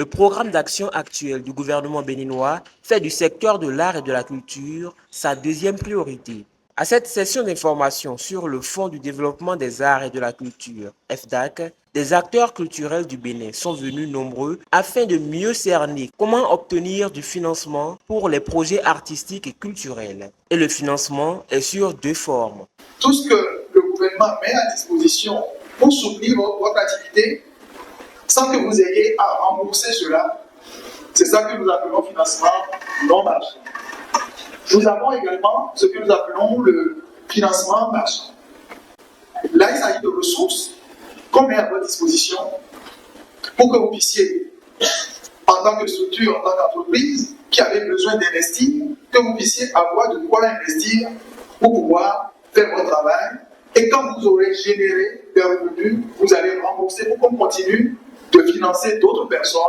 Le programme d'action actuel du gouvernement béninois fait du secteur de l'art et de la culture sa deuxième priorité. À cette session d'information sur le Fonds du développement des arts et de la culture, FDAC, des acteurs culturels du Bénin sont venus nombreux afin de mieux cerner comment obtenir du financement pour les projets artistiques et culturels. Et le financement est sur deux formes. Tout ce que le gouvernement met à disposition pour soutenir votre activité, sans que vous ayez à rembourser cela, c'est ça que nous appelons financement non marchand. Nous avons également ce que nous appelons le financement marchand. Là, il s'agit de ressources qu'on met à votre disposition pour que vous puissiez, en tant que structure, en tant qu'entreprise qui avait besoin d'investir, que vous puissiez avoir de quoi investir pour pouvoir faire votre travail. Et quand vous aurez généré des revenus, vous allez rembourser pour qu'on continue de financer d'autres personnes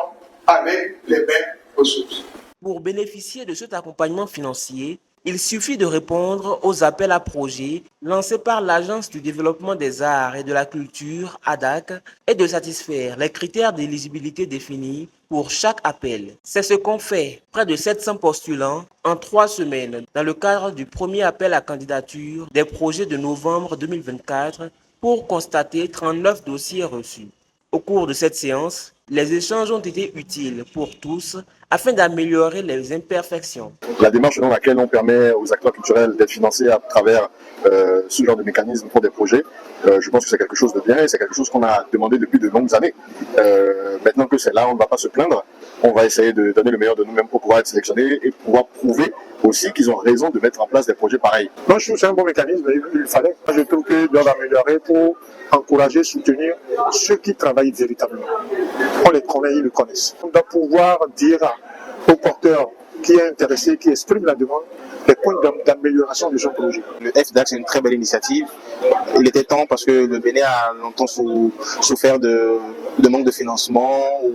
avec les mêmes ressources. Pour bénéficier de cet accompagnement financier, il suffit de répondre aux appels à projets lancés par l'Agence du développement des arts et de la culture, ADAC, et de satisfaire les critères d'éligibilité définis pour chaque appel. C'est ce qu'ont fait près de 700 postulants en 3 semaines dans le cadre du premier appel à candidature des projets de novembre 2024 pour constater 39 dossiers reçus. Au cours de cette séance, les échanges ont été utiles pour tous afin d'améliorer les imperfections. La démarche selon laquelle on permet aux acteurs culturels d'être financés à travers ce genre de mécanisme pour des projets, je pense que c'est quelque chose de bien et c'est quelque chose qu'on a demandé depuis de longues années. Maintenant que c'est là, on ne va pas se plaindre. On va essayer de donner le meilleur de nous-mêmes pour pouvoir être sélectionnés et pouvoir prouver aussi qu'ils ont raison de mettre en place des projets pareils. Moi, je trouve que c'est un bon mécanisme, il fallait. Je trouve qu'ils doivent améliorer pour encourager, soutenir ceux qui travaillent véritablement. On les connaît, ils le connaissent. On doit pouvoir dire au porteur qui est intéressé, qui exprime la demande, les points d'amélioration de son projet. Le FDAC, c'est une très belle initiative. Il était temps parce que le Bénin a longtemps souffert de manque de financement, ou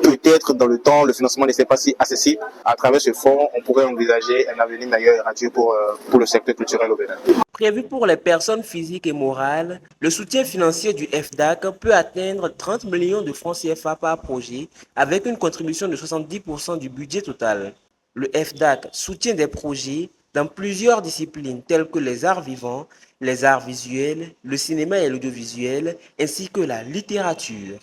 peut-être dans le temps, le financement n'était pas si accessible. À travers ce fonds, on pourrait envisager un avenir meilleur et radieux pour le secteur culturel au Bénin. Prévu pour les personnes physiques et morales, le soutien financier du FDAC peut atteindre 30 millions de francs CFA par projet avec une contribution de 70% du budget total. Le FDAC soutient des projets dans plusieurs disciplines telles que les arts vivants, les arts visuels, le cinéma et l'audiovisuel, ainsi que la littérature.